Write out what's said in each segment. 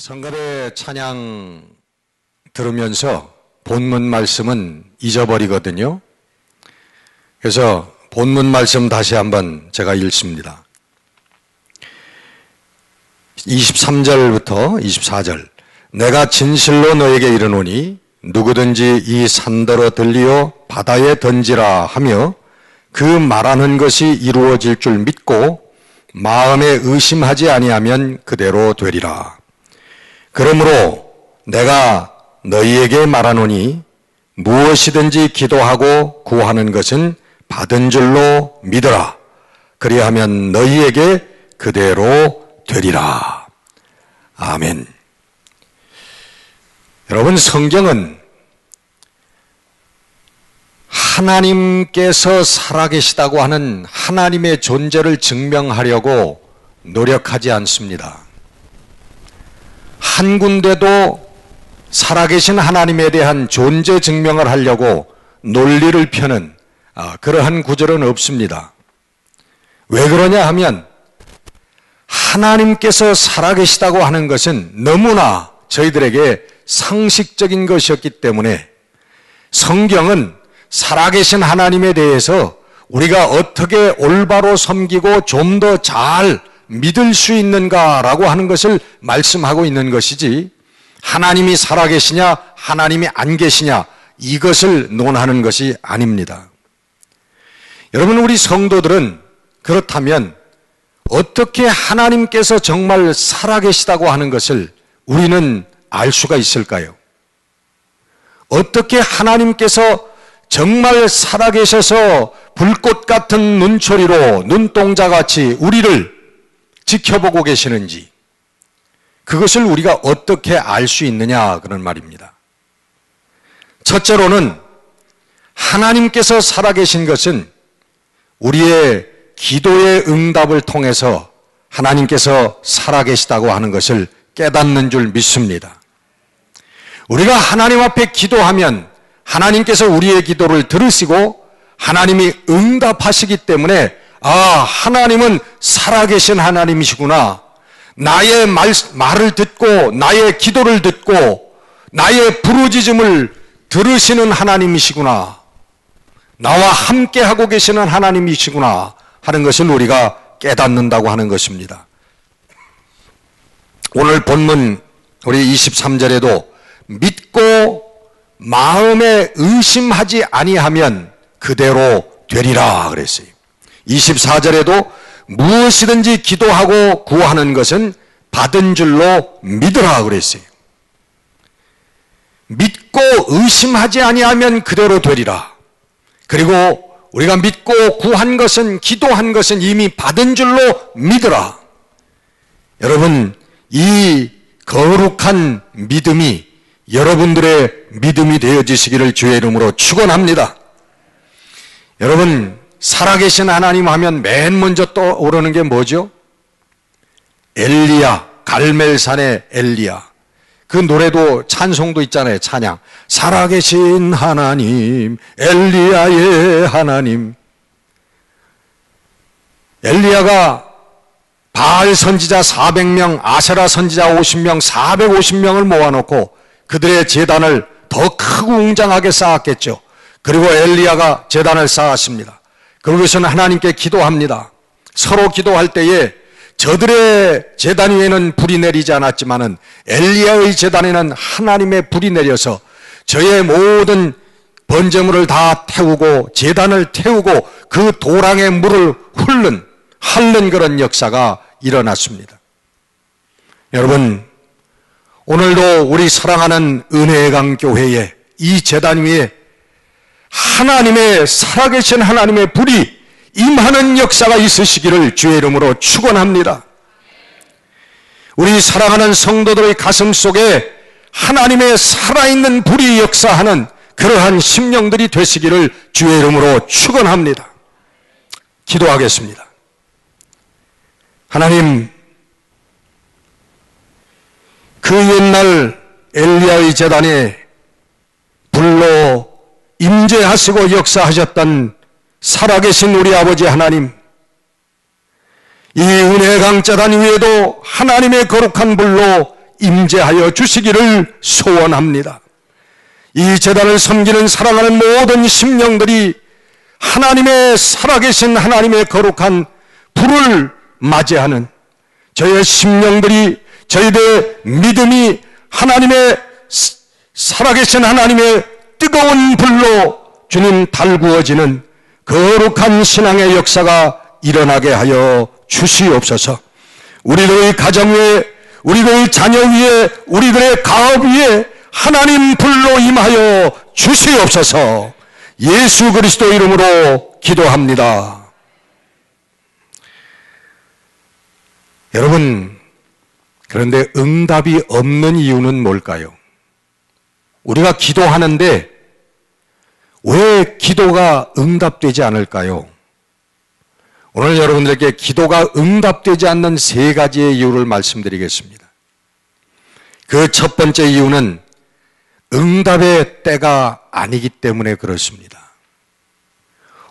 성가대 찬양 들으면서 본문 말씀은 잊어버리거든요. 그래서 본문 말씀 다시 한번 제가 읽습니다. 23절부터 24절. 내가 진실로 너에게 이르노니 누구든지 이 산더러 들리어 바다에 던지라 하며 그 말하는 것이 이루어질 줄 믿고 마음에 의심하지 아니하면 그대로 되리라. 그러므로 내가 너희에게 말하노니 무엇이든지 기도하고 구하는 것은 받은 줄로 믿으라. 그리하면 너희에게 그대로 되리라. 아멘. 여러분, 성경은 하나님께서 살아계시다고 하는 하나님의 존재를 증명하려고 노력하지 않습니다. 한 군데도 살아계신 하나님에 대한 존재 증명을 하려고 논리를 펴는 그러한 구절은 없습니다. 왜 그러냐 하면 하나님께서 살아계시다고 하는 것은 너무나 저희들에게 상식적인 것이었기 때문에 성경은 살아계신 하나님에 대해서 우리가 어떻게 올바로 섬기고 좀 더 잘 믿을 수 있는가라고 하는 것을 말씀하고 있는 것이지, 하나님이 살아계시냐 하나님이 안 계시냐 이것을 논하는 것이 아닙니다. 여러분, 우리 성도들은 그렇다면 어떻게 하나님께서 정말 살아계시다고 하는 것을 우리는 알 수가 있을까요? 어떻게 하나님께서 정말 살아계셔서 불꽃 같은 눈초리로 눈동자같이 우리를 지켜보고 계시는지, 그것을 우리가 어떻게 알 수 있느냐 그런 말입니다. 첫째로는 하나님께서 살아계신 것은 우리의 기도의 응답을 통해서 하나님께서 살아계시다고 하는 것을 깨닫는 줄 믿습니다. 우리가 하나님 앞에 기도하면 하나님께서 우리의 기도를 들으시고 하나님이 응답하시기 때문에 하나님은 살아계신 하나님이시구나. 나의 말을 듣고 나의 기도를 듣고 나의 부르짖음을 들으시는 하나님이시구나. 나와 함께하고 계시는 하나님이시구나 하는 것을 우리가 깨닫는다고 하는 것입니다. 오늘 본문 우리 23절에도 믿고 마음에 의심하지 아니하면 그대로 되리라 그랬어요. 24절에도 무엇이든지 기도하고 구하는 것은 받은 줄로 믿으라 그랬어요. 믿고 의심하지 아니하면 그대로 되리라. 그리고 우리가 믿고 구한 것은, 기도한 것은 이미 받은 줄로 믿으라. 여러분, 이 거룩한 믿음이 여러분들의 믿음이 되어지시기를 주의 이름으로 축원합니다. 여러분, 살아계신 하나님 하면 맨 먼저 떠오르는 게 뭐죠? 엘리야, 갈멜산의 엘리야. 그 노래도 찬송도 있잖아요. 찬양. 살아계신 하나님, 엘리야의 하나님. 엘리야가 바알 선지자 400명, 아세라 선지자 50명, 450명을 모아놓고 그들의 제단을 더 크고 웅장하게 쌓았겠죠. 그리고 엘리야가 제단을 쌓았습니다. 그러고서는 하나님께 기도합니다. 서로 기도할 때에 저들의 제단 위에는 불이 내리지 않았지만은 엘리야의 제단에는 하나님의 불이 내려서 저의 모든 번제물을 다 태우고 제단을 태우고 그 도랑의 물을 핥는 그런 역사가 일어났습니다. 여러분, 오늘도 우리 사랑하는 은혜의 강 교회에 이 제단 위에 하나님의 살아계신 하나님의 불이 임하는 역사가 있으시기를 주의 이름으로 축원합니다. 우리 사랑하는 성도들의 가슴 속에 하나님의 살아있는 불이 역사하는 그러한 심령들이 되시기를 주의 이름으로 축원합니다. 기도하겠습니다. 하나님, 그 옛날 엘리야의 제단에 불로 임재하시고 역사하셨던 살아계신 우리 아버지 하나님, 이 은혜 강제단 위에도 하나님의 거룩한 불로 임재하여 주시기를 소원합니다. 이 제단을 섬기는 사랑하는 모든 심령들이 하나님의 살아계신 하나님의 거룩한 불을 맞이하는 저의 심령들이, 저희들의 믿음이 하나님의 살아계신 하나님의 뜨거운 불로 주님 달구어지는 거룩한 신앙의 역사가 일어나게 하여 주시옵소서. 우리들의 가정 위에, 우리들의 자녀 위에, 우리들의 가업 위에 하나님 불로 임하여 주시옵소서. 예수 그리스도 이름으로 기도합니다. 여러분, 그런데 응답이 없는 이유는 뭘까요? 우리가 기도하는데 왜 기도가 응답되지 않을까요? 오늘 여러분들에게 기도가 응답되지 않는 세 가지의 이유를 말씀드리겠습니다. 그 첫 번째 이유는 응답의 때가 아니기 때문에 그렇습니다.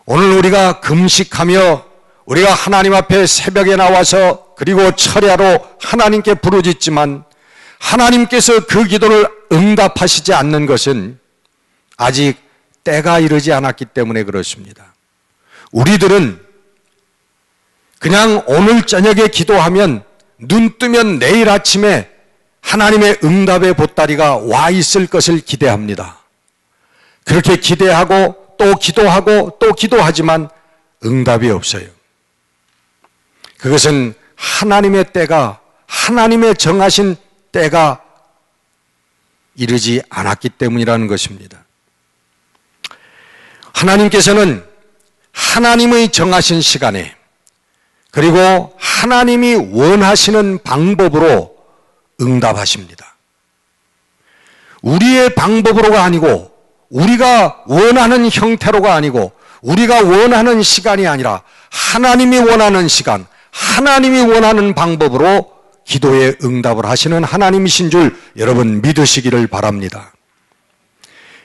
오늘 우리가 금식하며 우리가 하나님 앞에 새벽에 나와서 그리고 철야로 하나님께 부르짖지만 하나님께서 그 기도를 응답하시지 않는 것은 아직 때가 이르지 않았기 때문에 그렇습니다. 우리들은 그냥 오늘 저녁에 기도하면 눈 뜨면 내일 아침에 하나님의 응답의 보따리가 와 있을 것을 기대합니다. 그렇게 기대하고 또 기도하고 또 기도하지만 응답이 없어요. 그것은 하나님의 때가, 하나님의 정하신 때가 이르지 않았기 때문이라는 것입니다. 하나님께서는 하나님의 정하신 시간에 그리고 하나님이 원하시는 방법으로 응답하십니다. 우리의 방법으로가 아니고 우리가 원하는 형태로가 아니고 우리가 원하는 시간이 아니라 하나님이 원하는 시간, 하나님이 원하는 방법으로 기도에 응답을 하시는 하나님이신 줄 여러분 믿으시기를 바랍니다.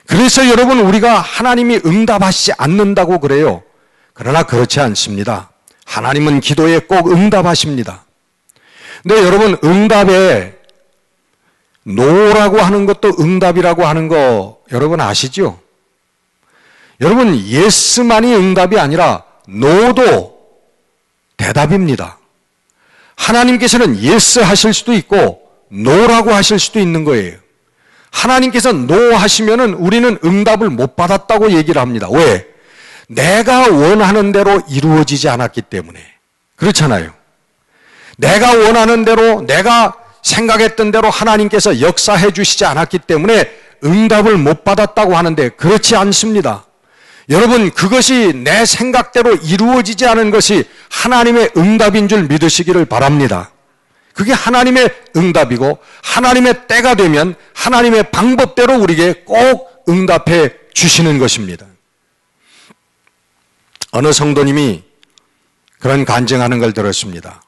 그래서 여러분 우리가 하나님이 응답하시지 않는다고 그래요. 그러나 그렇지 않습니다. 하나님은 기도에 꼭 응답하십니다. 근데 여러분 응답에 노라고 하는 것도 응답이라고 하는 거 여러분 아시죠? 여러분 예스만이 응답이 아니라 노도 대답입니다. 하나님께서는 예스 하실 수도 있고 노라고 하실 수도 있는 거예요. 하나님께서 노 하시면은 우리는 응답을 못 받았다고 얘기를 합니다. 왜? 내가 원하는 대로 이루어지지 않았기 때문에. 그렇잖아요. 내가 원하는 대로, 내가 생각했던 대로 하나님께서 역사해 주시지 않았기 때문에 응답을 못 받았다고 하는데 그렇지 않습니다. 여러분 그것이 내 생각대로 이루어지지 않은 것이 하나님의 응답인 줄 믿으시기를 바랍니다. 그게 하나님의 응답이고 하나님의 때가 되면 하나님의 방법대로 우리에게 꼭 응답해 주시는 것입니다. 어느 성도님이 그런 간증하는 걸 들었습니다.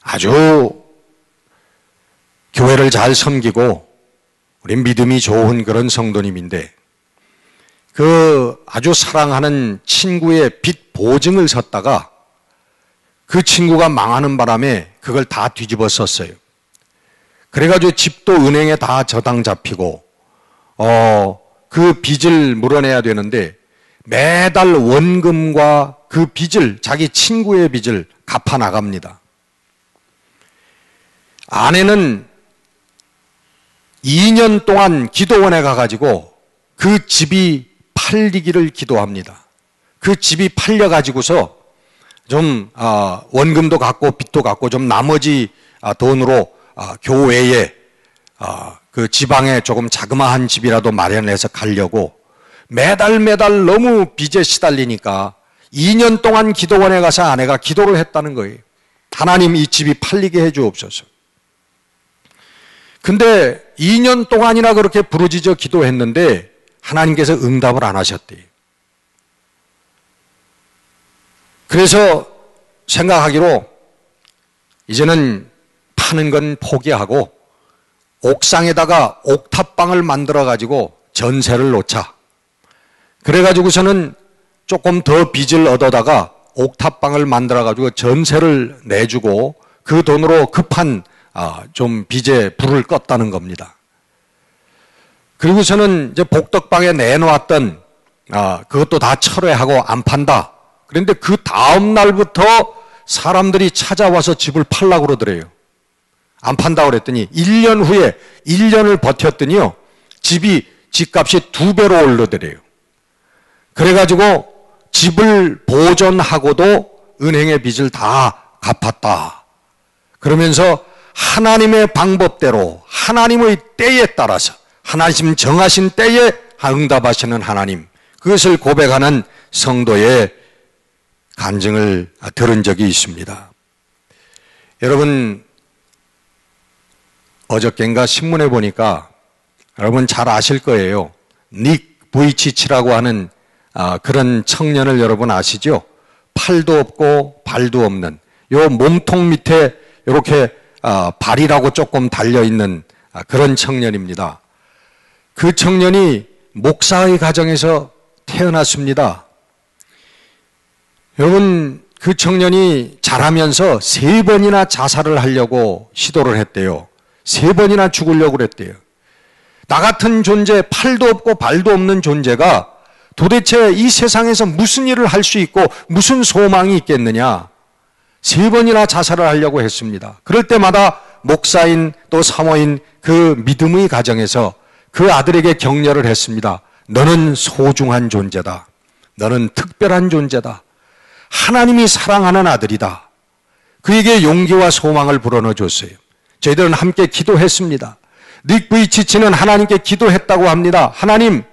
아주 교회를 잘 섬기고 우리 믿음이 좋은 그런 성도님인데 그 아주 사랑하는 친구의 빚 보증을 섰다가 그 친구가 망하는 바람에 그걸 다 뒤집어 썼어요. 그래가지고 집도 은행에 다 저당 잡히고 그 빚을 물어내야 되는데 매달 원금과 그 빚을 자기 친구의 빚을 갚아 나갑니다. 아내는 2년 동안 기도원에 가가지고 그 집이 팔리기를 기도합니다. 그 집이 팔려가지고서 좀 원금도 갚고 빚도 갚고 좀 나머지 돈으로 교회에 그 지방에 조금 자그마한 집이라도 마련해서 가려고 매달 너무 빚에 시달리니까 2년 동안 기도원에 가서 아내가 기도를 했다는 거예요. 하나님, 이 집이 팔리게 해 주옵소서. 근데 2년 동안이나 그렇게 부르짖어 기도했는데 하나님께서 응답을 안 하셨대요. 그래서 생각하기로 이제는 파는 건 포기하고 옥상에다가 옥탑방을 만들어 가지고 전세를 놓자. 그래가지고서는 조금 더 빚을 얻어다가 옥탑방을 만들어 가지고 전세를 내주고 그 돈으로 급한 좀 빚에 불을 껐다는 겁니다. 그리고서는 이제 복덕방에 내놓았던 그것도 다 철회하고 안 판다. 그런데 그 다음 날부터 사람들이 찾아와서 집을 팔라고 그러더래요. 안 판다고 그랬더니 1년 후에 1년을 버텼더니요. 집값이 2배로 오르더래요. 그래가지고 집을 보존하고도 은행의 빚을 다 갚았다. 그러면서 하나님의 방법대로 하나님의 때에 따라서 하나님 정하신 때에 응답하시는 하나님, 그것을 고백하는 성도의 간증을 들은 적이 있습니다. 여러분, 어저께인가 신문에 보니까 여러분 잘 아실 거예요. 닉 부이치치라고 하는 그런 청년을 여러분 아시죠? 팔도 없고 발도 없는, 요 몸통 밑에 이렇게 발이라고 조금 달려있는 그런 청년입니다. 그 청년이 목사의 가정에서 태어났습니다. 여러분, 그 청년이 자라면서 3번이나 자살을 하려고 시도를 했대요. 3번이나 죽으려고 그랬대요. 나 같은 존재, 팔도 없고 발도 없는 존재가 도대체 이 세상에서 무슨 일을 할 수 있고 무슨 소망이 있겠느냐. 3번이나 자살을 하려고 했습니다. 그럴 때마다 목사인 또 사모인 그 믿음의 가정에서 그 아들에게 격려를 했습니다. 너는 소중한 존재다. 너는 특별한 존재다. 하나님이 사랑하는 아들이다. 그에게 용기와 소망을 불어넣어 줬어요. 저희들은 함께 기도했습니다. 닉 부이치치는 하나님께 기도했다고 합니다. 하나님,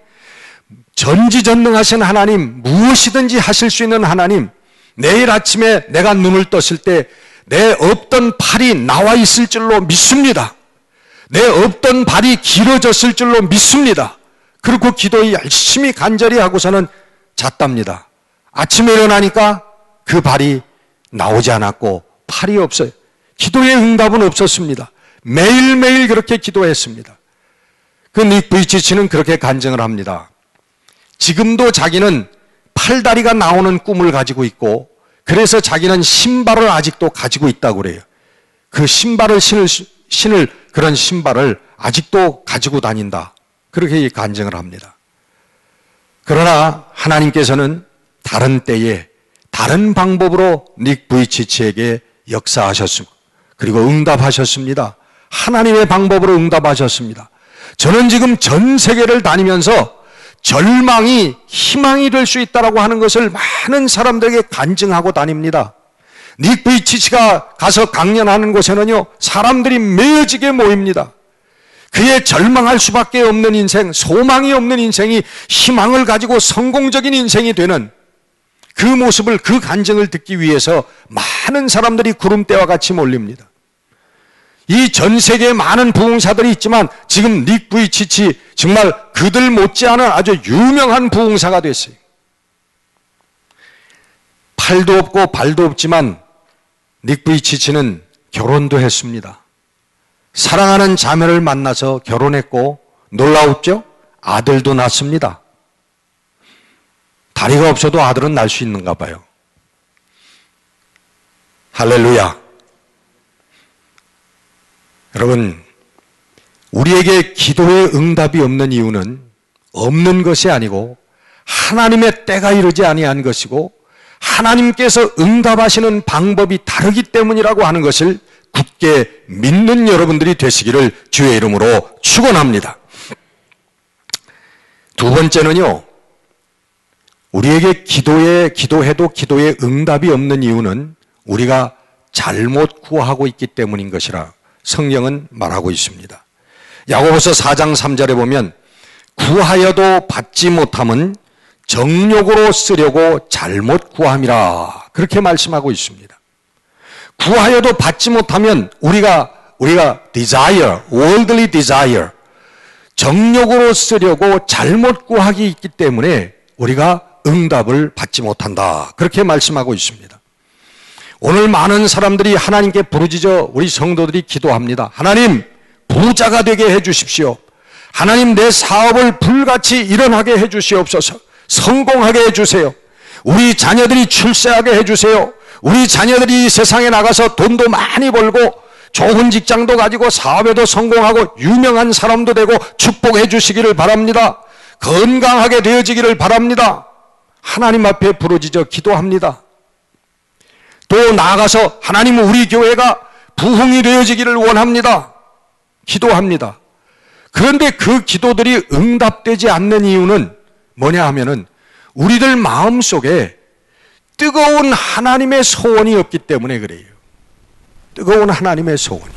전지전능하신 하나님, 무엇이든지 하실 수 있는 하나님, 내일 아침에 내가 눈을 떴을 때 내 없던 팔이 나와 있을 줄로 믿습니다. 내 없던 발이 길어졌을 줄로 믿습니다. 그리고 기도 열심히 간절히 하고서는 잤답니다. 아침에 일어나니까 그 발이 나오지 않았고 팔이 없어요. 기도의 응답은 없었습니다. 매일매일 그렇게 기도했습니다. 그 닉 부이치치는 그렇게 간증을 합니다. 지금도 자기는 팔다리가 나오는 꿈을 가지고 있고, 그래서 자기는 신발을 아직도 가지고 있다고 그래요. 그 신발을 신을 그런 신발을 아직도 가지고 다닌다. 그렇게 간증을 합니다. 그러나 하나님께서는 다른 때에 다른 방법으로 닉 부이치치에게 역사하셨습니다. 그리고 응답하셨습니다. 하나님의 방법으로 응답하셨습니다. 저는 지금 전 세계를 다니면서 절망이 희망이 될 수 있다고 하는 것을 많은 사람들에게 간증하고 다닙니다. 닉 부이치치가 가서 강연하는 곳에는요, 사람들이 메어지게 모입니다. 그의 절망할 수밖에 없는 인생, 소망이 없는 인생이 희망을 가지고 성공적인 인생이 되는 그 모습을, 그 간증을 듣기 위해서 많은 사람들이 구름대와 같이 몰립니다. 이 전 세계에 많은 부흥사들이 있지만 지금 닉 부이치치 정말 그들 못지않은 아주 유명한 부흥사가 됐어요. 팔도 없고 발도 없지만 닉 부이치치는 결혼도 했습니다. 사랑하는 자매를 만나서 결혼했고, 놀라웠죠? 아들도 낳습니다. 다리가 없어도 아들은 낳을 수 있는가 봐요. 할렐루야. 여러분, 우리에게 기도의 응답이 없는 이유는 없는 것이 아니고 하나님의 때가 이르지 아니한 것이고 하나님께서 응답하시는 방법이 다르기 때문이라고 하는 것을 굳게 믿는 여러분들이 되시기를 주의 이름으로 축원합니다. 두 번째는요, 우리에게 기도해도 기도에 응답이 없는 이유는 우리가 잘못 구하고 있기 때문인 것이라 성경은 말하고 있습니다. 야고보서 4장 3절에 보면 구하여도 받지 못함은 정욕으로 쓰려고 잘못 구함이라. 그렇게 말씀하고 있습니다. 구하여도 받지 못하면 우리가 desire, worldly desire, 정욕으로 쓰려고 잘못 구하기 있기 때문에 우리가 응답을 받지 못한다. 그렇게 말씀하고 있습니다. 오늘 많은 사람들이 하나님께 부르짖어 우리 성도들이 기도합니다. 하나님, 부자가 되게 해주십시오. 하나님, 내 사업을 불같이 일어나게 해주시옵소서. 성공하게 해주세요. 우리 자녀들이 출세하게 해주세요. 우리 자녀들이 세상에 나가서 돈도 많이 벌고 좋은 직장도 가지고 사업에도 성공하고 유명한 사람도 되고 축복해 주시기를 바랍니다. 건강하게 되어지기를 바랍니다. 하나님 앞에 부르짖어 기도합니다. 또 나아가서 하나님, 우리 교회가 부흥이 되어지기를 원합니다. 기도합니다. 그런데 그 기도들이 응답되지 않는 이유는 뭐냐 하면은 우리들 마음속에 뜨거운 하나님의 소원이 없기 때문에 그래요. 뜨거운 하나님의 소원이.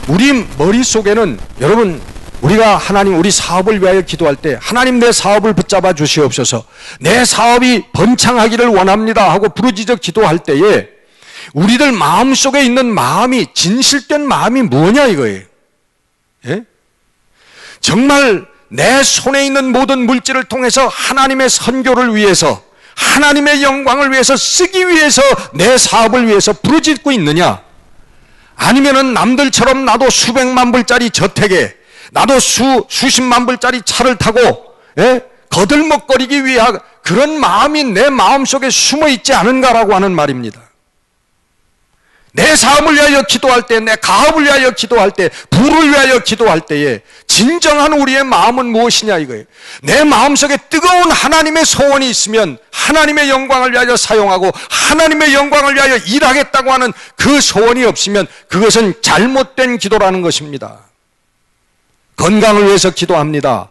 우리 머릿속에는, 여러분, 우리가 하나님, 우리 사업을 위하여 기도할 때 하나님, 내 사업을 붙잡아 주시옵소서, 내 사업이 번창하기를 원합니다 하고 부르짖어 기도할 때에 우리들 마음속에 있는 마음이, 진실된 마음이 뭐냐 이거예요. 예? 정말 내 손에 있는 모든 물질을 통해서 하나님의 선교를 위해서, 하나님의 영광을 위해서 쓰기 위해서 내 사업을 위해서 부르짖고 있느냐? 아니면은 남들처럼 나도 수백만 불짜리 저택에, 나도 수십만 불짜리 차를 타고, 예? 거들먹거리기 위한 그런 마음이 내 마음속에 숨어 있지 않은가라고 하는 말입니다. 내 사업을 위하여 기도할 때, 내 가업을 위하여 기도할 때, 부를 위하여 기도할 때에 진정한 우리의 마음은 무엇이냐 이거예요. 내 마음속에 뜨거운 하나님의 소원이 있으면 하나님의 영광을 위하여 사용하고 하나님의 영광을 위하여 일하겠다고 하는 그 소원이 없으면 그것은 잘못된 기도라는 것입니다. 건강을 위해서 기도합니다.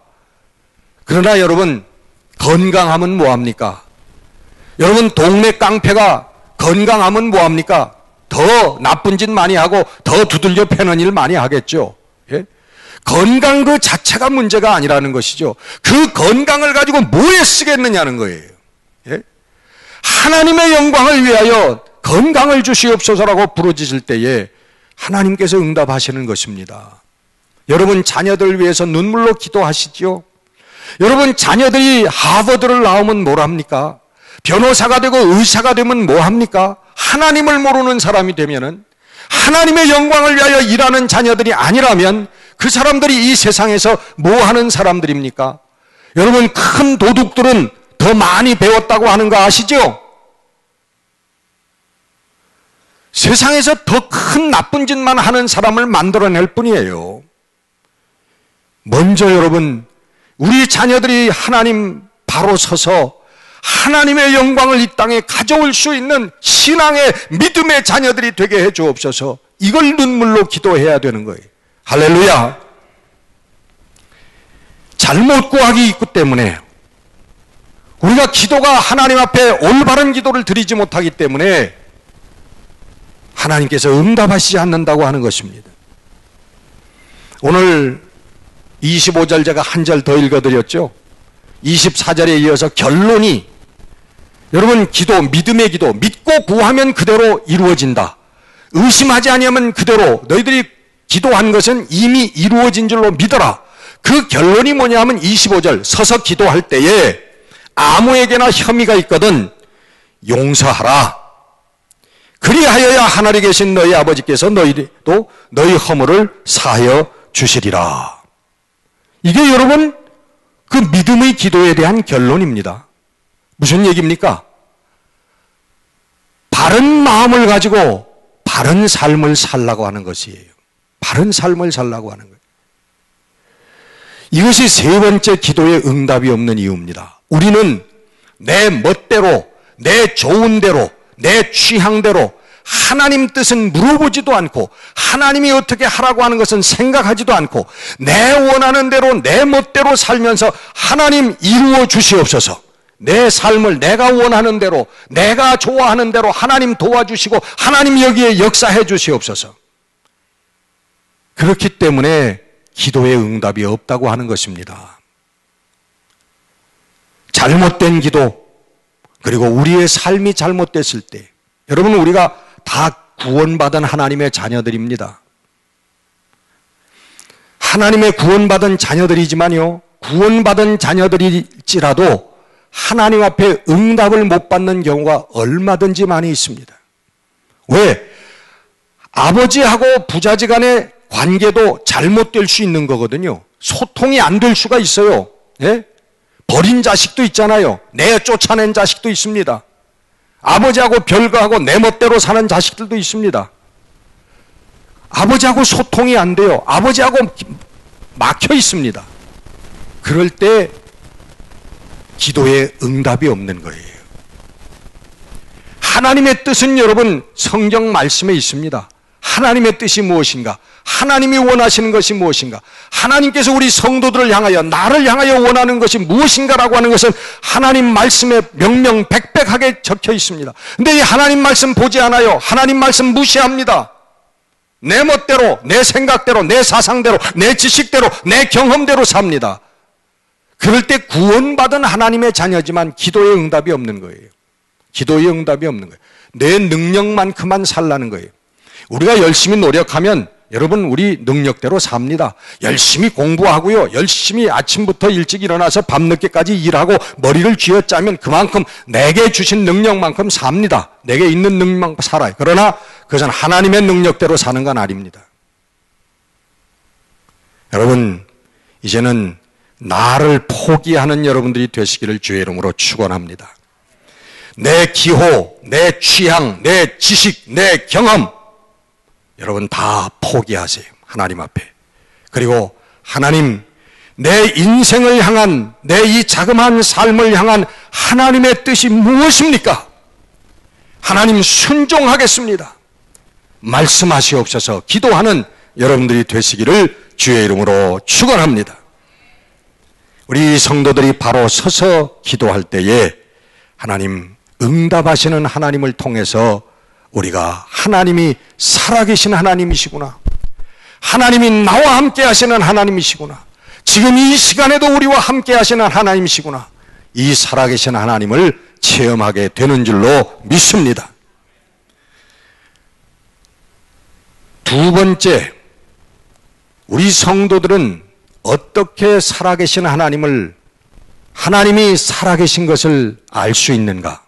그러나 여러분, 건강하면 뭐합니까? 여러분, 동네 깡패가 건강하면 뭐합니까? 더 나쁜 짓 많이 하고 더 두들겨 패는 일 많이 하겠죠. 예? 건강 그 자체가 문제가 아니라는 것이죠. 그 건강을 가지고 뭐에 쓰겠느냐는 거예요. 예? 하나님의 영광을 위하여 건강을 주시옵소서라고 부르짖을 때에 하나님께서 응답하시는 것입니다. 여러분, 자녀들을 위해서 눈물로 기도하시죠. 여러분, 자녀들이 하버드를 나오면 뭐랍니까? 변호사가 되고 의사가 되면 뭐합니까? 하나님을 모르는 사람이 되면은, 하나님의 영광을 위하여 일하는 자녀들이 아니라면 그 사람들이 이 세상에서 뭐 하는 사람들입니까? 여러분, 큰 도둑들은 더 많이 배웠다고 하는 거 아시죠? 세상에서 더 큰 나쁜 짓만 하는 사람을 만들어낼 뿐이에요. 먼저 여러분, 우리 자녀들이 하나님 바로 서서 하나님의 영광을 이 땅에 가져올 수 있는 신앙의 믿음의 자녀들이 되게 해 주옵소서. 이걸 눈물로 기도해야 되는 거예요. 할렐루야. 잘못 구하기 있기 때문에, 우리가 기도가 하나님 앞에 올바른 기도를 드리지 못하기 때문에 하나님께서 응답하시지 않는다고 하는 것입니다. 오늘 25절 제가 한 절 더 읽어드렸죠. 24절에 이어서 결론이, 여러분, 기도, 믿음의 기도, 믿고 구하면 그대로 이루어진다. 의심하지 아니하면 그대로 너희들이 기도한 것은 이미 이루어진 줄로 믿어라. 그 결론이 뭐냐면 25절, 서서 기도할 때에 아무에게나 혐의가 있거든 용서하라. 그리하여야 하늘에 계신 너희 아버지께서 너희도 너희 허물을 사하여 주시리라. 이게 여러분, 그 믿음의 기도에 대한 결론입니다. 무슨 얘기입니까? 바른 마음을 가지고 바른 삶을 살라고 하는 것이에요. 바른 삶을 살라고 하는 거예요. 이것이 세 번째 기도의 응답이 없는 이유입니다. 우리는 내 멋대로, 내 좋은 대로, 내 취향대로 하나님 뜻은 물어보지도 않고 하나님이 어떻게 하라고 하는 것은 생각하지도 않고 내 원하는 대로 내 멋대로 살면서 하나님 이루어 주시옵소서. 내 삶을 내가 원하는 대로, 내가 좋아하는 대로 하나님 도와주시고 하나님 여기에 역사해 주시옵소서. 그렇기 때문에 기도의 응답이 없다고 하는 것입니다. 잘못된 기도, 그리고 우리의 삶이 잘못됐을 때, 여러분, 우리가 다 구원받은 하나님의 자녀들입니다. 하나님의 구원받은 자녀들이지만요, 구원받은 자녀들일지라도 하나님 앞에 응답을 못 받는 경우가 얼마든지 많이 있습니다. 왜? 아버지하고 부자지간의 관계도 잘못될 수 있는 거거든요. 소통이 안 될 수가 있어요. 예? 버린 자식도 있잖아요. 쫓아낸 자식도 있습니다. 아버지하고 별거하고 내 멋대로 사는 자식들도 있습니다. 아버지하고 소통이 안 돼요. 아버지하고 막혀 있습니다. 그럴 때 기도에 응답이 없는 거예요. 하나님의 뜻은 여러분 성경 말씀에 있습니다. 하나님의 뜻이 무엇인가? 하나님이 원하시는 것이 무엇인가? 하나님께서 우리 성도들을 향하여, 나를 향하여 원하는 것이 무엇인가라고 하는 것은 하나님 말씀에 명명백백하게 적혀 있습니다. 근데 이 하나님 말씀 보지 않아요. 하나님 말씀 무시합니다. 내 멋대로, 내 생각대로, 내 사상대로, 내 지식대로, 내 경험대로 삽니다. 그럴 때 구원받은 하나님의 자녀지만 기도의 응답이 없는 거예요. 기도의 응답이 없는 거예요. 내 능력만큼만 살라는 거예요. 우리가 열심히 노력하면 여러분 우리 능력대로 삽니다. 열심히 공부하고요. 열심히 아침부터 일찍 일어나서 밤늦게까지 일하고 머리를 쥐어짜면 그만큼 내게 주신 능력만큼 삽니다. 내게 있는 능력만큼 살아요. 그러나 그것은 하나님의 능력대로 사는 건 아닙니다. 여러분, 이제는 나를 포기하는 여러분들이 되시기를 주의 이름으로 축원합니다. 내 기호, 내 취향, 내 지식, 내 경험, 여러분 다 포기하세요. 하나님 앞에. 그리고 하나님, 내 인생을 향한, 내 이 자그마한 삶을 향한 하나님의 뜻이 무엇입니까? 하나님 순종하겠습니다. 말씀하시옵소서. 기도하는 여러분들이 되시기를 주의 이름으로 축원합니다. 우리 성도들이 바로 서서 기도할 때에 하나님, 응답하시는 하나님을 통해서 우리가 하나님이 살아계신 하나님이시구나, 하나님이 나와 함께 하시는 하나님이시구나, 지금 이 시간에도 우리와 함께 하시는 하나님이시구나, 이 살아계신 하나님을 체험하게 되는 줄로 믿습니다. 두 번째, 우리 성도들은 어떻게 살아계신 하나님이 살아계신 것을 알 수 있는가?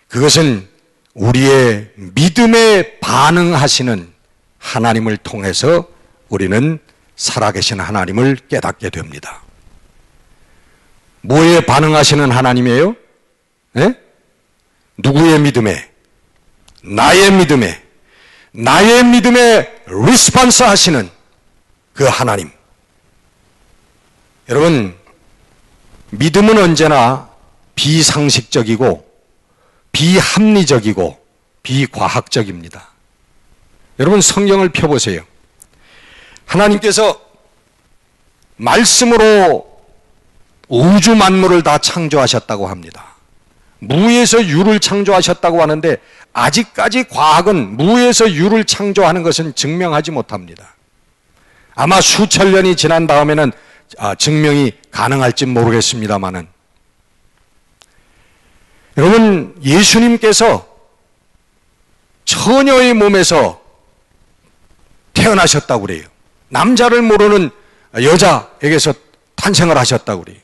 그것은 우리의 믿음에 반응하시는 하나님을 통해서 우리는 살아계신 하나님을 깨닫게 됩니다. 뭐에 반응하시는 하나님이에요? 네? 누구의 믿음에? 나의 믿음에 리스폰스 하시는 그 하나님. 여러분, 믿음은 언제나 비상식적이고 비합리적이고 비과학적입니다. 여러분, 성경을 펴보세요. 하나님께서 말씀으로 우주 만물을 다 창조하셨다고 합니다. 무에서 유를 창조하셨다고 하는데 아직까지 과학은 무에서 유를 창조하는 것은 증명하지 못합니다. 아마 수천 년이 지난 다음에는 증명이 가능할지 모르겠습니다만은, 여러분, 예수님께서 처녀의 몸에서 태어나셨다고 그래요. 남자를 모르는 여자에게서 탄생을 하셨다고 그래요.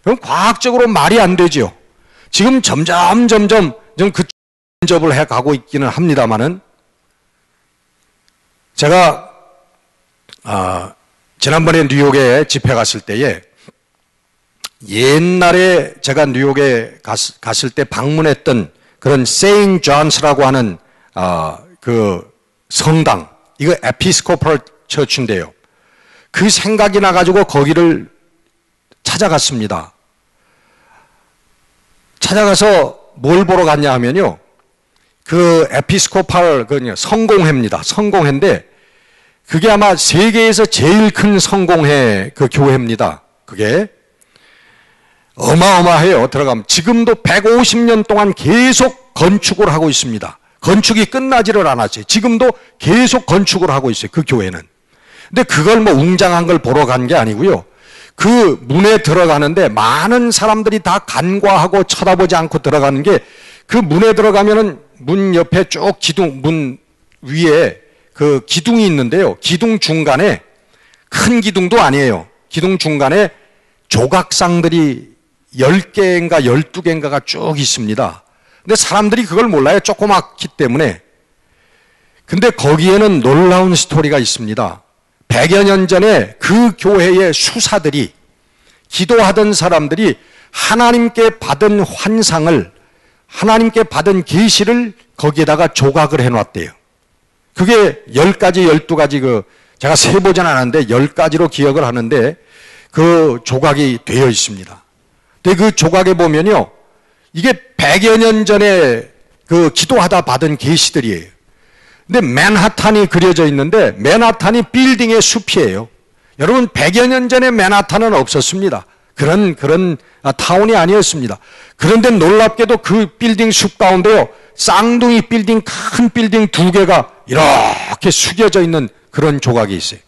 그럼 과학적으로 말이 안 되죠. 지금 점점 좀 그 근접을 해가고 있기는 합니다만은, 제가 지난번에 뉴욕에 집회 갔을 때에 옛날에 제가 뉴욕에 갔을 때 방문했던 그런 세인 존스라고 하는 그 성당, 이거 에피스코팔 처치인데요. 그 생각이 나가지고 거기를 찾아갔습니다. 찾아가서 뭘 보러 갔냐 하면요, 그 에피스코팔 성공회입니다. 성공회인데 그게 아마 세계에서 제일 큰 성공회 그 교회입니다. 그게 어마어마해요. 들어가면 지금도 150년 동안 계속 건축을 하고 있습니다. 건축이 끝나지를 않았어요. 지금도 계속 건축을 하고 있어요. 그 교회는. 근데 그걸 뭐 웅장한 걸 보러 간 게 아니고요. 그 문에 들어가는데 많은 사람들이 다 간과하고 쳐다보지 않고 들어가는 게, 그 문에 들어가면은 문 옆에 쭉 기둥, 문 위에 그 기둥이 있는데요. 기둥 중간에, 큰 기둥도 아니에요. 기둥 중간에 조각상들이 10개인가 12개인가가 쭉 있습니다. 근데 사람들이 그걸 몰라요. 조그맣기 때문에. 근데 거기에는 놀라운 스토리가 있습니다. 100여 년 전에 그 교회의 수사들이, 기도하던 사람들이 하나님께 받은 환상을, 하나님께 받은 계시를 거기에다가 조각을 해놨대요. 그게 10가지, 12가지, 제가 세보진 않았는데 10가지로 기억을 하는데 그 조각이 되어 있습니다. 근데 그 조각에 보면요, 이게 100여 년 전에 그 기도하다 받은 계시들이에요. 근데 맨하탄이 그려져 있는데 맨하탄이 빌딩의 숲이에요. 여러분, 100여 년 전에 맨하탄은 없었습니다. 그런 타운이 아니었습니다. 그런데 놀랍게도 그 빌딩 숲 가운데요, 쌍둥이 빌딩, 큰 빌딩 2개가 이렇게 숙여져 있는 그런 조각이 있어요.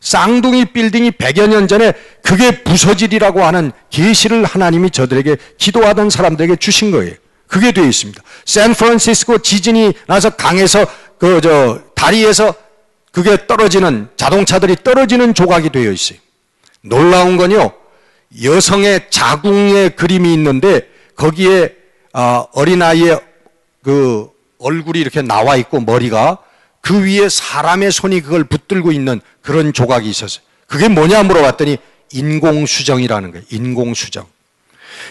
쌍둥이 빌딩이 100여 년 전에 그게 부서지리라고 하는 계시를 하나님이 저들에게, 기도하던 사람들에게 주신 거예요. 그게 되어 있습니다. 샌프란시스코 지진이 나서 강에서 다리에서 그게 떨어지는, 자동차들이 떨어지는 조각이 되어 있어요. 놀라운 건요, 여성의 자궁의 그림이 있는데 거기에 어린아이의 그 얼굴이 이렇게 나와 있고 머리가, 그 위에 사람의 손이 그걸 붙들고 있는 그런 조각이 있었어요. 그게 뭐냐 물어봤더니 인공수정이라는 거예요. 인공수정.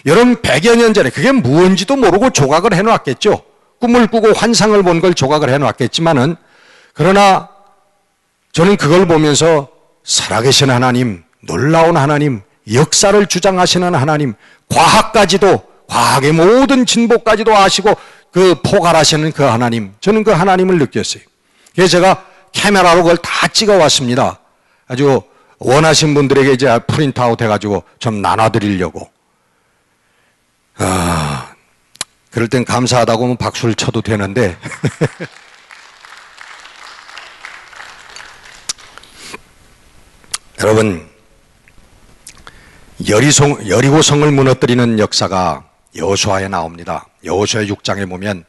여러분, 100여 년 전에 그게 무언지도 모르고 조각을 해놨겠죠. 꿈을 꾸고 환상을 본 걸 조각을 해놨겠지만은, 그러나 저는 그걸 보면서 살아계신 하나님, 놀라운 하나님, 역사를 주장하시는 하나님, 과학의 모든 진보까지도 아시고 그 포괄하시는 그 하나님, 저는 그 하나님을 느꼈어요. 그래서 제가 카메라로 그걸 다 찍어 왔습니다. 아주 원하신 분들에게 이제 프린트아웃 해가지고 좀 나눠드리려고. 그럴 땐 감사하다고 하면 박수를 쳐도 되는데. 여러분, 여리고성을 무너뜨리는 역사가 여호수아에 나옵니다. 여호수아 6장에 보면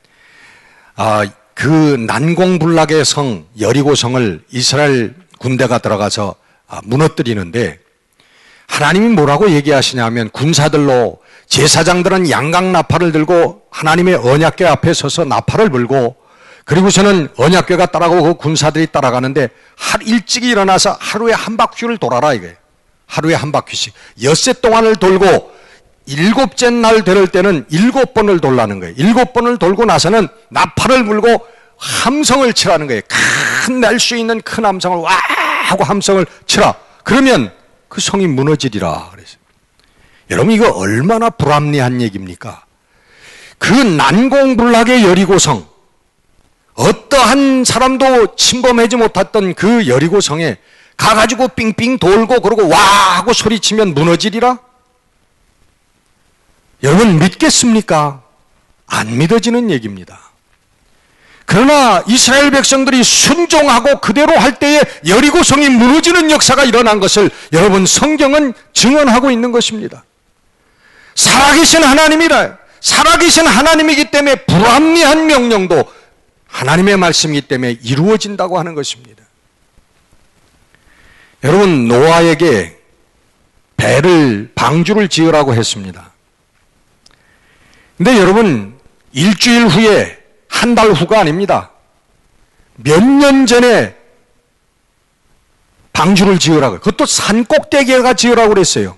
그 난공불락의 성 여리고성을 이스라엘 군대가 들어가서 무너뜨리는데, 하나님이 뭐라고 얘기하시냐면, 군사들로, 제사장들은 양강나팔을 들고 하나님의 언약궤 앞에 서서 나팔을 불고, 그리고서는 언약궤가 따라가고 그 군사들이 따라가는데 일찍이 일어나서 하루에 한 바퀴를 돌아라 이거예요. 하루에 한 바퀴씩. 엿새 동안을 돌고 7째 날 될 때는 7번을 돌라는 거예요. 7번을 돌고 나서는 나팔을 불고 함성을 치라는 거예요. 낼 수 있는 큰 함성을 와 하고 함성을 치라. 그러면 그 성이 무너지리라 그랬어요. 여러분, 이거 얼마나 불합리한 얘기입니까? 그 난공불락의 여리고성, 어떠한 사람도 침범하지 못했던 그 여리고성에 가가지고 삥삥 돌고 그러고 와 하고 소리치면 무너지리라? 여러분, 믿겠습니까? 안 믿어지는 얘기입니다. 그러나 이스라엘 백성들이 순종하고 그대로 할 때에 여리고성이 무너지는 역사가 일어난 것을 여러분, 성경은 증언하고 있는 것입니다. 살아계신 하나님이라, 살아계신 하나님이기 때문에 불합리한 명령도 하나님의 말씀이기 때문에 이루어진다고 하는 것입니다. 여러분, 노아에게 방주를 지으라고 했습니다. 근데 여러분, 일주일 후에, 한 달 후가 아닙니다. 몇 년 전에 방주를 지으라고, 그것도 산 꼭대기에가 지으라고 그랬어요.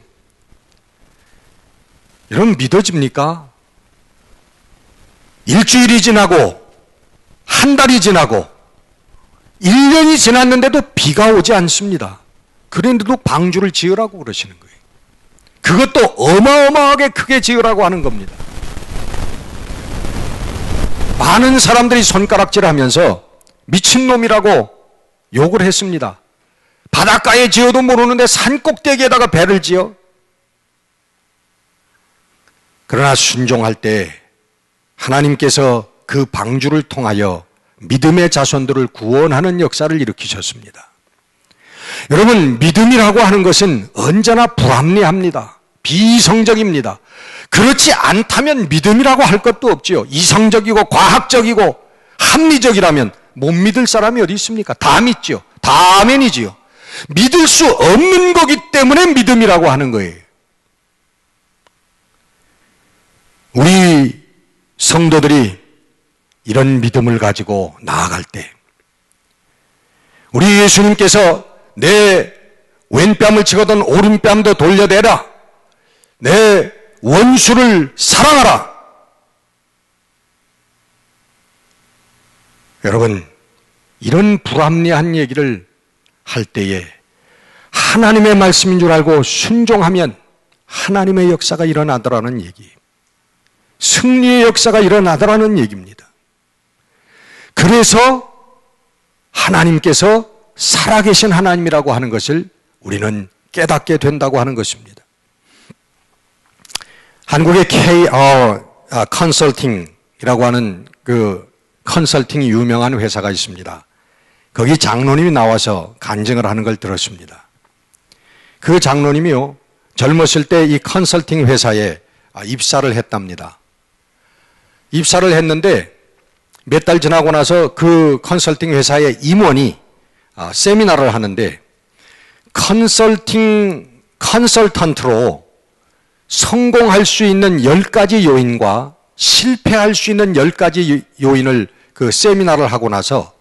여러분, 믿어집니까? 일주일이 지나고 한 달이 지나고 1년이 지났는데도 비가 오지 않습니다. 그런데도 방주를 지으라고 그러시는 거예요. 그것도 어마어마하게 크게 지으라고 하는 겁니다. 많은 사람들이 손가락질하면서 미친놈이라고 욕을 했습니다. 바닷가에 지어도 모르는데 산 꼭대기에다가 배를 지어? 그러나 순종할 때 하나님께서 그 방주를 통하여 믿음의 자손들을 구원하는 역사를 일으키셨습니다. 여러분, 믿음이라고 하는 것은 언제나 불합리합니다. 비이성적입니다. 그렇지 않다면 믿음이라고 할 것도 없지요. 이성적이고 과학적이고 합리적이라면 못 믿을 사람이 어디 있습니까? 다 믿지요. 다 아멘이지요. 믿을 수 없는 거기 때문에 믿음이라고 하는 거예요. 우리 성도들이 이런 믿음을 가지고 나아갈 때 우리 예수님께서 내 왼뺨을 치거든 오른뺨도 돌려대라. 내 원수를 사랑하라. 여러분, 이런 불합리한 얘기를 할 때에 하나님의 말씀인 줄 알고 순종하면 하나님의 역사가 일어나더라는 얘기예요. 승리의 역사가 일어나더라는 얘기입니다. 그래서 하나님께서 살아계신 하나님이라고 하는 것을 우리는 깨닫게 된다고 하는 것입니다. 한국의 KR 컨설팅이라고 하는 그 컨설팅이 유명한 회사가 있습니다. 거기 장로님이 나와서 간증을 하는 걸 들었습니다. 그 장로님이요, 젊었을 때 이 컨설팅 회사에 입사를 했답니다. 입사를 했는데 몇 달 지나고 나서 그 컨설팅 회사의 임원이 세미나를 하는데 컨설턴트로 성공할 수 있는 10가지 요인과 실패할 수 있는 10가지 요인을 그 세미나를 하고 나서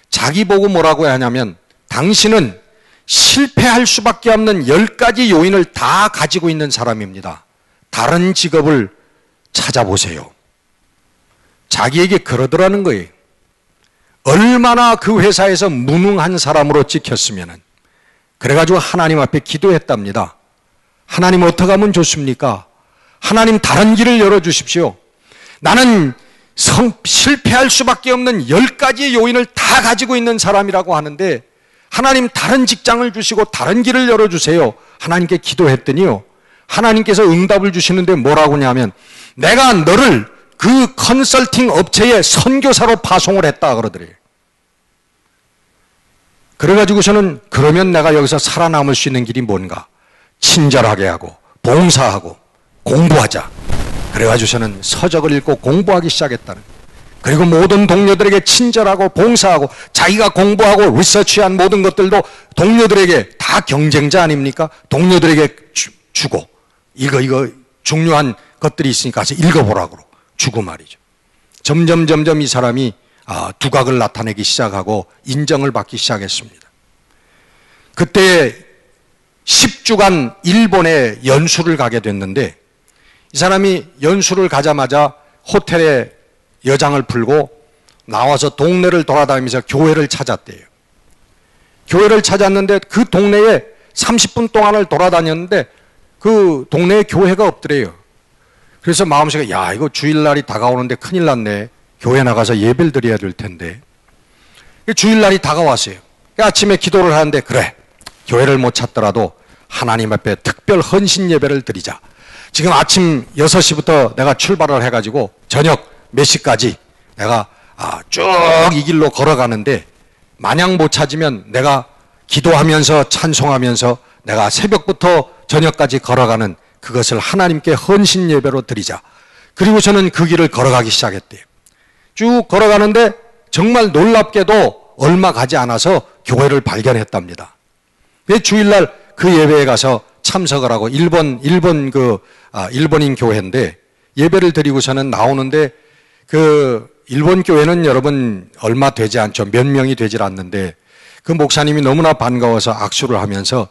자기 보고 뭐라고 하냐면 당신은 실패할 수밖에 없는 10가지 요인을 다 가지고 있는 사람입니다. 다른 직업을 찾아보세요. 자기에게 그러더라는 거예요. 얼마나 그 회사에서 무능한 사람으로 찍혔으면 그래가지고 하나님 앞에 기도했답니다. 하나님 어떻게 하면 좋습니까? 하나님 다른 길을 열어주십시오. 나는 실패할 수밖에 없는 10가지 요인을 다 가지고 있는 사람이라고 하는데 하나님 다른 직장을 주시고 다른 길을 열어주세요. 하나님께 기도했더니요, 하나님께서 응답을 주시는데 뭐라고 하냐면 내가 너를 그 컨설팅 업체에 선교사로 파송을 했다 그러더래요. 그래가지고서는 그러면 내가 여기서 살아남을 수 있는 길이 뭔가? 친절하게 하고 봉사하고 공부하자. 그래가지고서는 서적을 읽고 공부하기 시작했다는 거예요. 그리고 모든 동료들에게 친절하고 봉사하고 자기가 공부하고 리서치한 모든 것들도 동료들에게 다 경쟁자 아닙니까? 동료들에게 주고 이거 중요한 것들이 있으니까 가서 읽어보라고 주고 말이죠. 점점 이 사람이 두각을 나타내기 시작하고 인정을 받기 시작했습니다. 그때 10주간 일본에 연수를 가게 됐는데 이 사람이 연수를 가자마자 호텔에 여장을 풀고 나와서 동네를 돌아다니면서 교회를 찾았대요. 교회를 찾았는데 그 동네에 30분 동안을 돌아다녔는데 그 동네에 교회가 없더래요. 그래서 마음속에 야, 이거 주일날이 다가오는데 큰일 났네. 교회 나가서 예배를 드려야 될 텐데. 주일날이 다가왔어요. 아침에 기도를 하는데 그래, 교회를 못 찾더라도 하나님 앞에 특별 헌신 예배를 드리자. 지금 아침 6시부터 내가 출발을 해가지고 저녁 몇 시까지 내가 쭉 이 길로 걸어가는데 만약 못 찾으면 내가 기도하면서 찬송하면서 내가 새벽부터 저녁까지 걸어가는 그것을 하나님께 헌신 예배로 드리자. 그리고 저는 그 길을 걸어가기 시작했대요. 쭉 걸어가는데 정말 놀랍게도 얼마 가지 않아서 교회를 발견했답니다. 주일날 그 예배에 가서 참석을 하고 일본인 교회인데 예배를 드리고서는 나오는데 그 일본 교회는 여러분 얼마 되지 않죠. 몇 명이 되질 않는데 그 목사님이 너무나 반가워서 악수를 하면서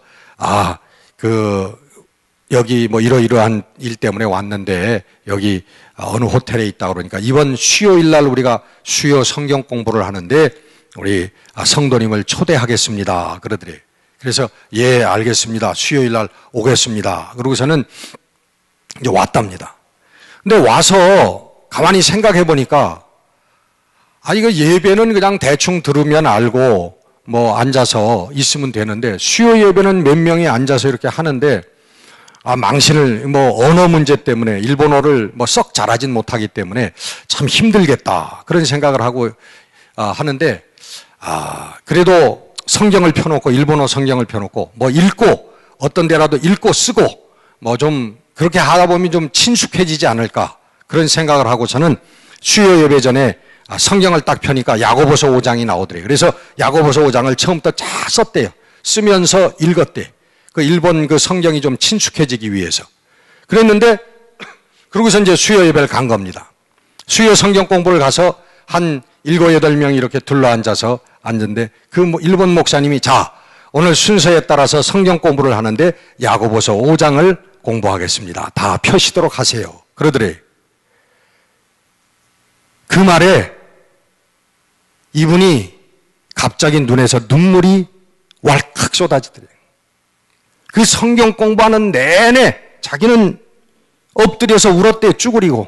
여기 뭐 이러이러한 일 때문에 왔는데 여기 어느 호텔에 있다 그러니까 이번 수요일 날 우리가 수요 성경 공부를 하는데 우리 성도님을 초대하겠습니다 그러더래요. 그래서 예 알겠습니다. 수요일 날 오겠습니다. 그러고서는 이제 왔답니다. 근데 와서 가만히 생각해 보니까 이거 예배는 그냥 대충 들으면 알고 뭐 앉아서 있으면 되는데 수요 예배는 몇 명이 앉아서 이렇게 하는데 망신을 뭐 언어 문제 때문에 일본어를 뭐 썩 잘하진 못하기 때문에 참 힘들겠다 그런 생각을 하고 하는데 그래도 성경을 펴놓고, 일본어 성경을 펴놓고, 뭐 읽고, 어떤 데라도 읽고 쓰고, 뭐 좀 그렇게 하다 보면 좀 친숙해지지 않을까, 그런 생각을 하고 저는 수요 예배 전에 성경을 딱 펴니까 야고보서 5장이 나오더래요. 그래서 야고보서 5장을 처음부터 쫙 썼대요. 쓰면서 읽었대. 그 일본 그 성경이 좀 친숙해지기 위해서. 그랬는데, 그러고서 이제 수요 예배를 간 겁니다. 수요 성경 공부를 가서 한 7, 8명이 이렇게 둘러앉아서 앉은데, 그 일본 목사님이, 자, 오늘 순서에 따라서 성경 공부를 하는데 야고보서 5장을 공부하겠습니다. 다 펴시도록 하세요. 그러더래요. 그 말에 이분이 갑자기 눈에서 눈물이 왈칵 쏟아지더래요. 그 성경 공부하는 내내 자기는 엎드려서 울었대요. 쭈그리고.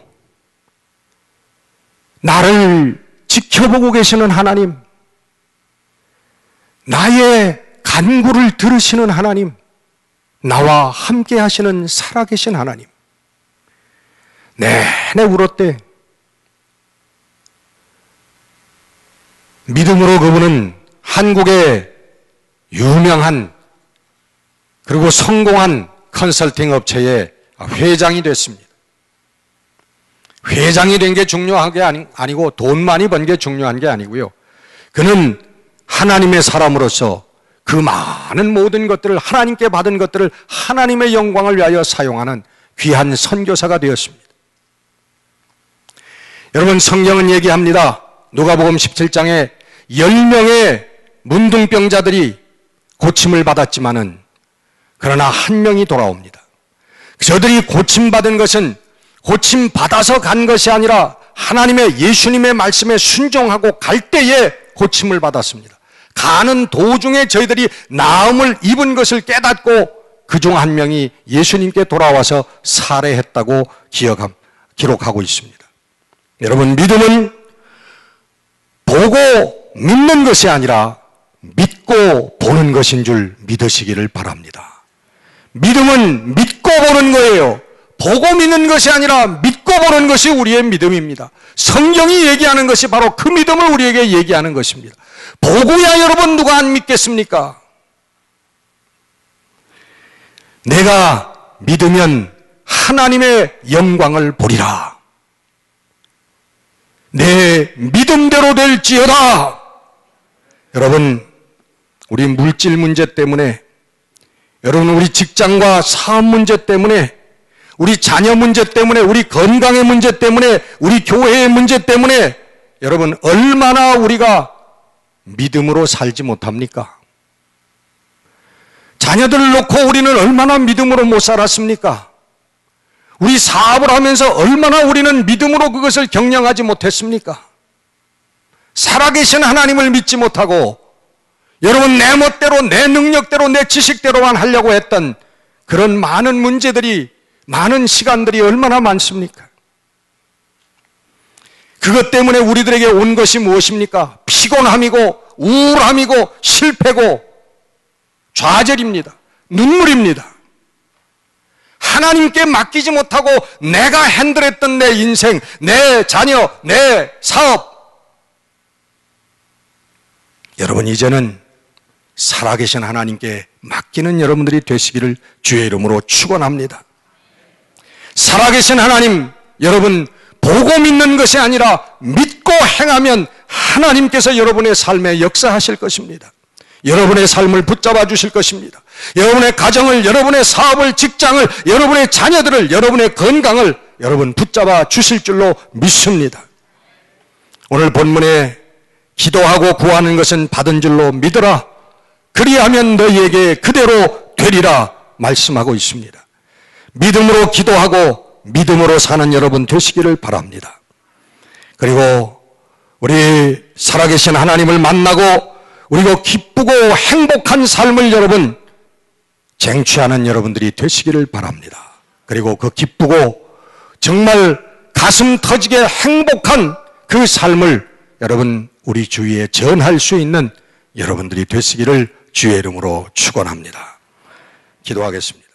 나를 지켜보고 계시는 하나님, 나의 간구를 들으시는 하나님, 나와 함께 하시는 살아계신 하나님. 내내 울었대. 믿음으로 그분은 한국의 유명한 그리고 성공한 컨설팅 업체의 회장이 됐습니다. 회장이 된 게 중요한 게 아니고 돈 많이 번 게 중요한 게 아니고요. 그는 하나님의 사람으로서 그 많은 모든 것들을, 하나님께 받은 것들을 하나님의 영광을 위하여 사용하는 귀한 선교사가 되었습니다. 여러분, 성경은 얘기합니다. 누가복음 17장에 10명의 문둥병자들이 고침을 받았지만은 그러나 한 명이 돌아옵니다. 저들이 고침받은 것은 고침받아서 간 것이 아니라 하나님의 예수님의 말씀에 순종하고 갈 때에 고침을 받았습니다. 가는 도중에 저희들이 나음을 입은 것을 깨닫고 그중 한 명이 예수님께 돌아와서 살해했다고 기록하고 있습니다. 여러분, 믿음은 보고 믿는 것이 아니라 믿고 보는 것인 줄 믿으시기를 바랍니다. 믿음은 믿고 보는 거예요. 보고 믿는 것이 아니라 믿고 보는 것이 우리의 믿음입니다. 성경이 얘기하는 것이 바로 그 믿음을 우리에게 얘기하는 것입니다. 보고야 여러분 누가 안 믿겠습니까? 내가 믿으면 하나님의 영광을 보리라. 내 믿음대로 될지어다. 여러분, 우리 물질 문제 때문에, 여러분 우리 직장과 사업 문제 때문에, 우리 자녀 문제 때문에, 우리 건강의 문제 때문에, 우리 교회의 문제 때문에 여러분 얼마나 우리가 믿음으로 살지 못합니까? 자녀들을 놓고 우리는 얼마나 믿음으로 못 살았습니까? 우리 사업을 하면서 얼마나 우리는 믿음으로 그것을 경영하지 못했습니까? 살아계신 하나님을 믿지 못하고 여러분 내 멋대로, 내 능력대로, 내 지식대로만 하려고 했던 그런 많은 문제들이, 많은 시간들이 얼마나 많습니까? 그것 때문에 우리들에게 온 것이 무엇입니까? 피곤함이고 우울함이고 실패고 좌절입니다. 눈물입니다. 하나님께 맡기지 못하고 내가 핸들했던 내 인생, 내 자녀, 내 사업, 여러분 이제는 살아계신 하나님께 맡기는 여러분들이 되시기를 주의 이름으로 축원합니다. 살아계신 하나님, 여러분 보고 믿는 것이 아니라 믿고 행하면 하나님께서 여러분의 삶에 역사하실 것입니다. 여러분의 삶을 붙잡아 주실 것입니다. 여러분의 가정을, 여러분의 사업을, 직장을, 여러분의 자녀들을, 여러분의 건강을 여러분 붙잡아 주실 줄로 믿습니다. 오늘 본문에 기도하고 구하는 것은 받은 줄로 믿으라. 그리하면 너희에게 그대로 되리라 말씀하고 있습니다. 믿음으로 기도하고 믿음으로 사는 여러분 되시기를 바랍니다. 그리고 우리 살아계신 하나님을 만나고 우리가 기쁘고 행복한 삶을 여러분 쟁취하는 여러분들이 되시기를 바랍니다. 그리고 그 기쁘고 정말 가슴 터지게 행복한 그 삶을 여러분 우리 주위에 전할 수 있는 여러분들이 되시기를 주의 이름으로 축원합니다. 기도하겠습니다.